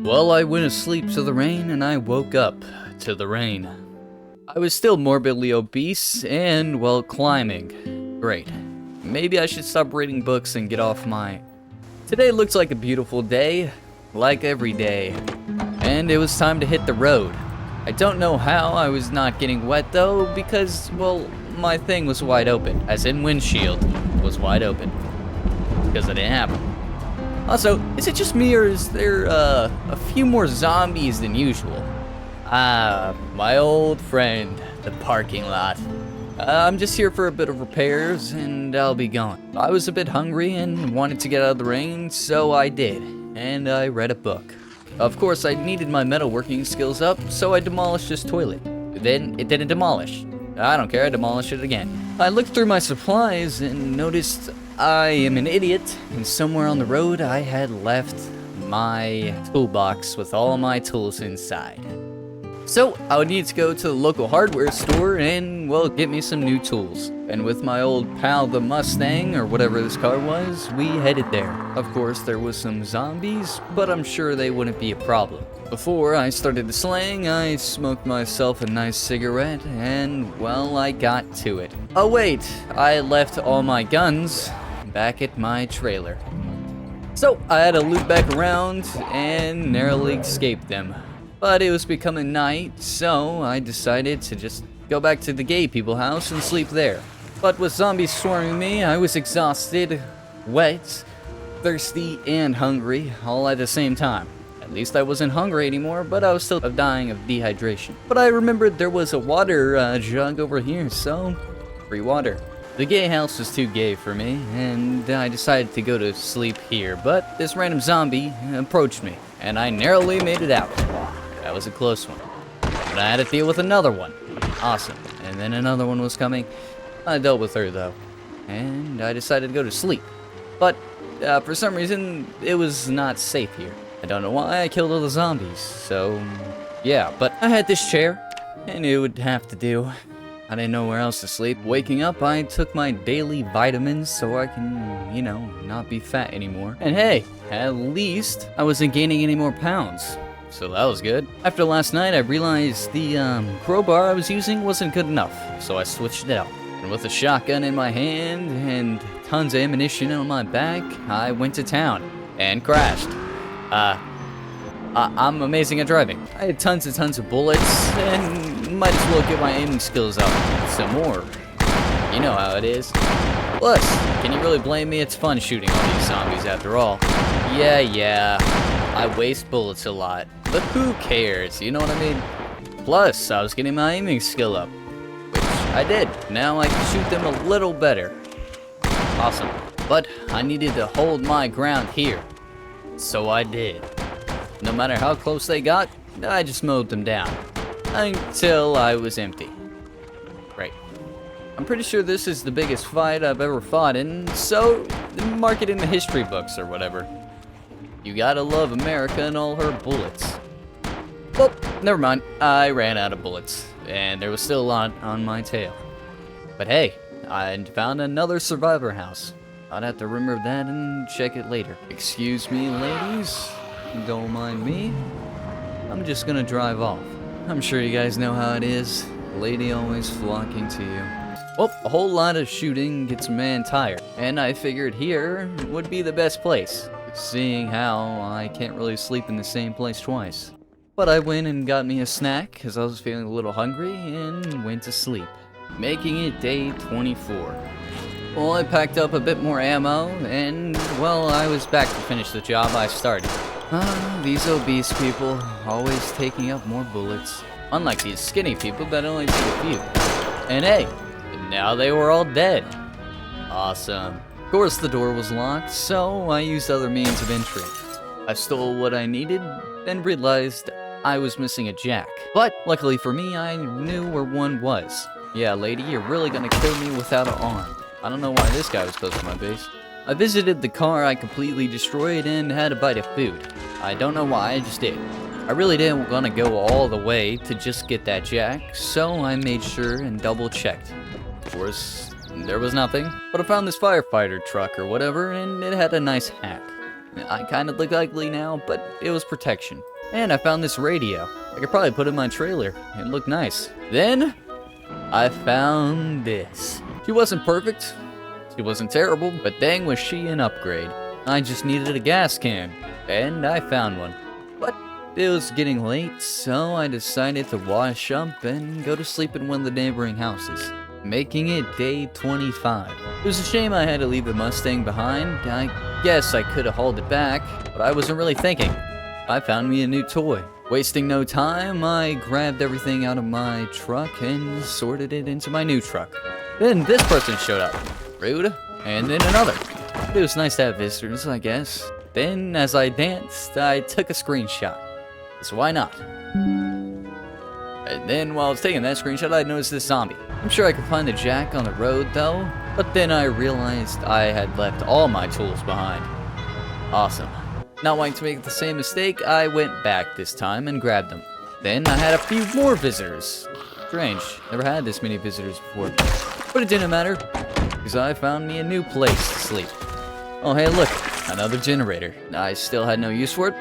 Well, I went asleep to the rain and I woke up to the rain. I was still morbidly obese and, well, climbing. Great. Maybe I should stop reading books and get off my... Today looks like a beautiful day, like every day. And it was time to hit the road. I don't know how I was not getting wet though, because, well, my thing was wide open. As in windshield was wide open. Because it didn't happen. Also, is it just me or is there a few more zombies than usual? My old friend, the parking lot. I'm just here for a bit of repairs and I'll be gone. I was a bit hungry and wanted to get out of the rain, so I did. And I read a book. Of course, I needed my metalworking skills up, so I demolished this toilet. Then it didn't demolish. I don't care, I demolished it again. I looked through my supplies and noticed I am an idiot, and somewhere on the road I had left my toolbox with all my tools inside. So I would need to go to the local hardware store and, well, get me some new tools. And with my old pal the Mustang, or whatever this car was, we headed there. Of course, there was some zombies, but I'm sure they wouldn't be a problem. Before I started the slaying, I smoked myself a nice cigarette, and, well, I got to it. Oh wait, I left all my guns back at my trailer. So I had to loop back around and narrowly escaped them. But it was becoming night, so I decided to just go back to the gay people house and sleep there. But with zombies swarming me, I was exhausted, wet, thirsty, and hungry all at the same time. At least I wasn't hungry anymore, but I was still dying of dehydration. But I remembered there was a water jug over here, so free water. The gay house was too gay for me, and I decided to go to sleep here, but this random zombie approached me, and I narrowly made it out. That was a close one. But I had to deal with another one. Awesome. And then another one was coming. I dealt with her though. And I decided to go to sleep. But for some reason, it was not safe here. I don't know why I killed all the zombies. So, yeah. But I had this chair, and it would have to do. I didn't know where else to sleep. Waking up, I took my daily vitamins so I can, you know, not be fat anymore. And hey, at least I wasn't gaining any more pounds. So that was good. After last night, I realized the crowbar I was using wasn't good enough, so I switched it out. And with a shotgun in my hand and tons of ammunition on my back, I went to town and crashed. I'm amazing at driving. I had tons of bullets, and might as well get my aiming skills up some more. You know how it is. Plus, can you really blame me? It's fun shooting all these zombies after all. Yeah, I waste bullets a lot. But who cares, you know what I mean? Plus, I was getting my aiming skill up. Which I did. Now I can shoot them a little better. Awesome. But I needed to hold my ground here. So I did. No matter how close they got, I just mowed them down. Until I was empty. Right. I'm pretty sure this is the biggest fight I've ever fought in, so mark it in the history books or whatever. You gotta love America and all her bullets. Well, never mind. I ran out of bullets, and there was still a lot on my tail. But hey, I found another survivor house. I'd have to remember that and check it later. Excuse me, ladies. Don't mind me. I'm just gonna drive off. I'm sure you guys know how it is. Lady always flocking to you. Well, a whole lot of shooting gets a man tired, and I figured here would be the best place, seeing how I can't really sleep in the same place twice. But I went and got me a snack, because I was feeling a little hungry, and went to sleep, making it day 24. Well, I packed up a bit more ammo, and, well, I was back to finish the job I started. These obese people, always taking up more bullets. Unlike these skinny people that only take a few. And hey, now they were all dead. Awesome. Of course the door was locked, so I used other means of entry. I stole what I needed, then realized I was missing a jack. But luckily for me, I knew where one was. Yeah, lady, you're really gonna kill me without an arm. I don't know why this guy was close to my base. I visited the car I completely destroyed and had a bite of food. I don't know why, I just did. I really didn't want to go all the way to just get that jack, so I made sure and double checked. Of course, there was nothing, but I found this firefighter truck or whatever, and it had a nice hack. I kinda look ugly now, but it was protection. And I found this radio. I could probably put it in my trailer. It looked nice. Then, I found this. She wasn't perfect. She wasn't terrible, but dang was she an upgrade. I just needed a gas can, and I found one. But it was getting late, so I decided to wash up and go to sleep in one of the neighboring houses, making it day 25. It was a shame I had to leave the Mustang behind. I guess I could have hauled it back, but I wasn't really thinking. I found me a new toy. Wasting no time, I grabbed everything out of my truck and sorted it into my new truck. Then this person showed up. Rude. And then another. It was nice to have visitors, I guess. Then, as I danced, I took a screenshot. So why not? And then, while I was taking that screenshot, I noticed this zombie. I'm sure I could find the jack on the road, though. But then I realized I had left all my tools behind. Awesome. Not wanting to make the same mistake, I went back this time and grabbed them. Then I had a few more visitors. Strange, never had this many visitors before. But it didn't matter, because I found me a new place to sleep. Oh hey look, another generator. I still had no use for it,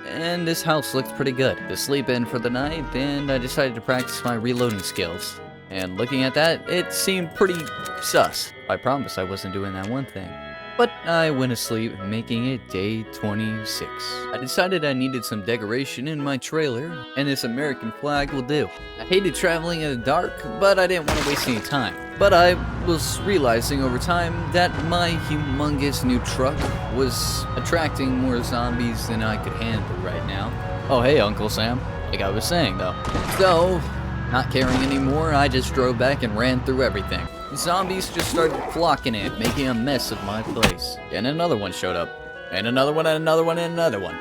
and this house looked pretty good to sleep in for the night, and I decided to practice my reloading skills. And looking at that, it seemed pretty sus. I promise I wasn't doing that one thing. But I went to sleep, making it day 26. I decided I needed some decoration in my trailer, and this American flag will do. I hated traveling in the dark, but I didn't want to waste any time. But I was realizing over time that my humongous new truck was attracting more zombies than I could handle right now. Oh hey Uncle Sam, like I was saying though. So, not caring anymore, I just drove back and ran through everything. Zombies just started flocking in, making a mess of my place. And another one showed up. And another one, and another one, and another one.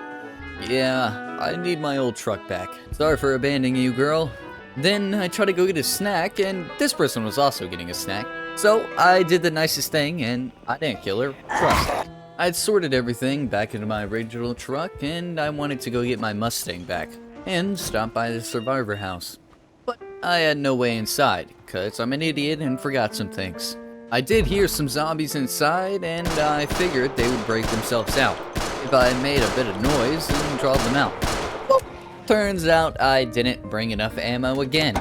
Yeah, I need my old truck back. Sorry for abandoning you, girl. Then I tried to go get a snack, and this person was also getting a snack. So I did the nicest thing, and I didn't kill her. Trust. I'd sorted everything back into my original truck, and I wanted to go get my Mustang back. And stop by the survivor house. But I had no way inside, cause I'm an idiot and forgot some things. I did hear some zombies inside, and I figured they would break themselves out if I made a bit of noise and drawed them out. Well, turns out I didn't bring enough ammo again.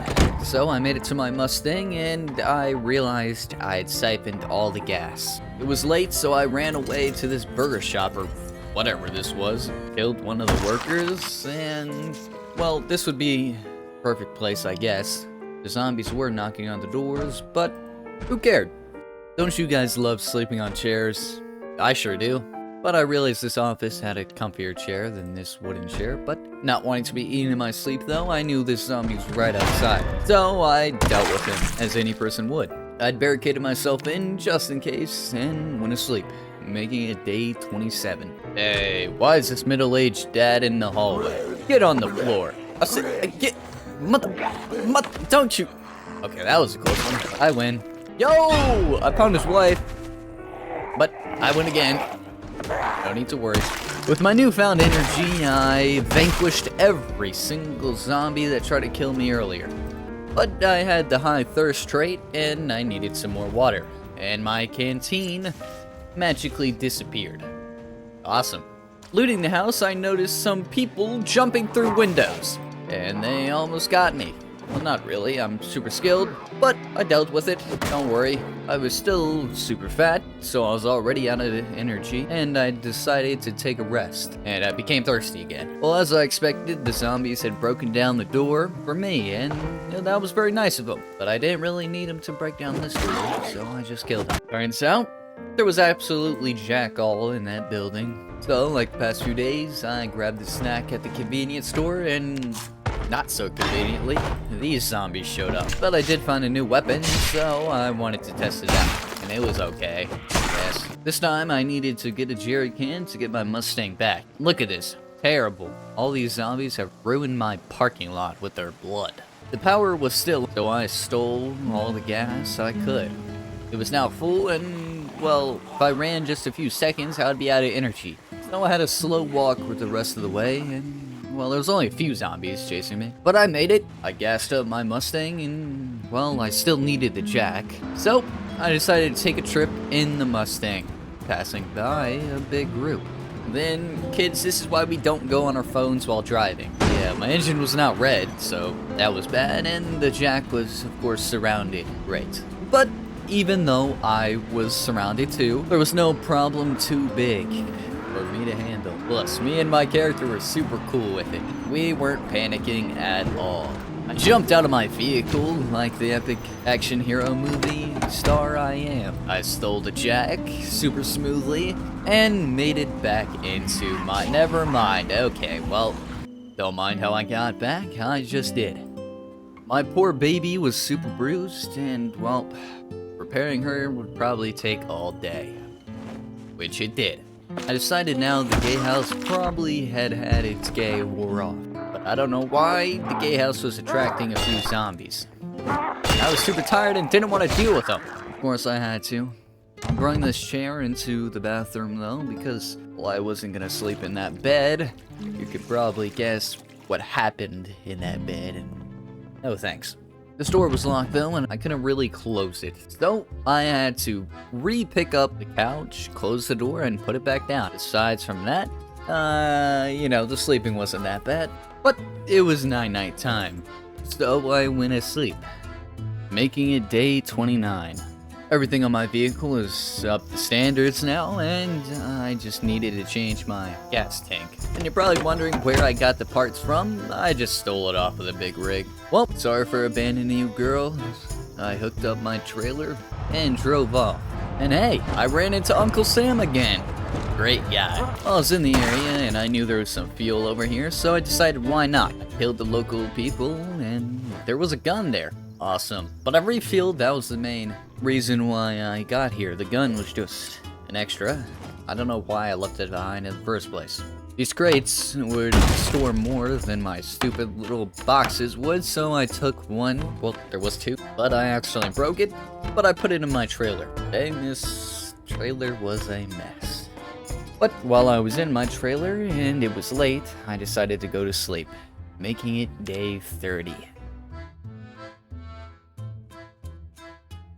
So I made it to my Mustang, and I realized I'd siphoned all the gas. It was late, so I ran away to this burger shop, or whatever this was, killed one of the workers, and, well, this would be perfect place, I guess. The zombies were knocking on the doors, but who cared? Don't you guys love sleeping on chairs? I sure do. But I realized this office had a comfier chair than this wooden chair, but not wanting to be eaten in my sleep though, I knew this zombie was right outside. So I dealt with him, as any person would. I'd barricaded myself in just in case, and went to sleep, making it day 27. Hey, why is this middle-aged dad in the hallway? Get on the floor. I said, get... Mother, don't you... Okay, that was a close one. I win. Yo! I found his wife. But I win again. No need to worry. With my newfound energy, I vanquished every single zombie that tried to kill me earlier. But I had the high thirst trait, and I needed some more water. And my canteen magically disappeared. Awesome. Looting the house, I noticed some people jumping through windows. And they almost got me. Well, not really, I'm super skilled, but I dealt with it, don't worry. I was still super fat, so I was already out of energy, and I decided to take a rest, and I became thirsty again. Well, as I expected, the zombies had broken down the door for me, and that was very nice of them. But I didn't really need them to break down this door, so I just killed them. Turns out, there was absolutely jack all in that building. So, like the past few days, I grabbed a snack at the convenience store, and not so conveniently, these zombies showed up. But I did find a new weapon, so I wanted to test it out. And it was okay, yes. This time I needed to get a jerry can to get my Mustang back. Look at this, terrible. All these zombies have ruined my parking lot with their blood. The power was still, so I stole all the gas I could. It was now full, and, well, if I ran just a few seconds, I'd be out of energy. So I had a slow walk with the rest of the way, and well, there was only a few zombies chasing me. But I made it. I gassed up my Mustang and, well, I still needed the jack. So, I decided to take a trip in the Mustang, passing by a big group. Then, kids, this is why we don't go on our phones while driving. Yeah, my engine was not red, so that was bad, and the jack was, of course, surrounded. Great. But even though I was surrounded too, there was no problem too big for me to handle. Plus, me and my character were super cool with it. We weren't panicking at all. I jumped out of my vehicle like the epic action hero movie star I am. I stole the jack super smoothly and made it back into my... Never mind. Okay, well, don't mind how I got back. I just did. My poor baby was super bruised and, well, repairing her would probably take all day. Which it did. I decided now the gay house probably had its gay wore off. But I don't know why the gay house was attracting a few zombies. I was super tired and didn't want to deal with them. Of course I had to. I brought this chair into the bathroom though, because, well, I wasn't gonna sleep in that bed. You could probably guess what happened in that bed, and no thanks. The door was locked though, and I couldn't really close it. So I had to re-pick up the couch, close the door, and put it back down. Aside from that, you know, the sleeping wasn't that bad. But it was night time, so I went to sleep, making it day 29. Everything on my vehicle is up to standards now, and I just needed to change my gas tank. And you're probably wondering where I got the parts from. I just stole it off of the big rig. Well, sorry for abandoning you, girl. I hooked up my trailer and drove off. And hey, I ran into Uncle Sam again. Great guy. Well, I was in the area and I knew there was some fuel over here, so I decided why not. I killed the local people and there was a gun there. Awesome. But I refueled, that was the main reason why I got here. The gun was just an extra. I don't know why I left it behind in the first place. These crates would store more than my stupid little boxes would, so I took one. Well, there was two, but I accidentally broke it. But I put it in my trailer. Dang, this trailer was a mess. But while I was in my trailer and it was late, I decided to go to sleep, making it day 30.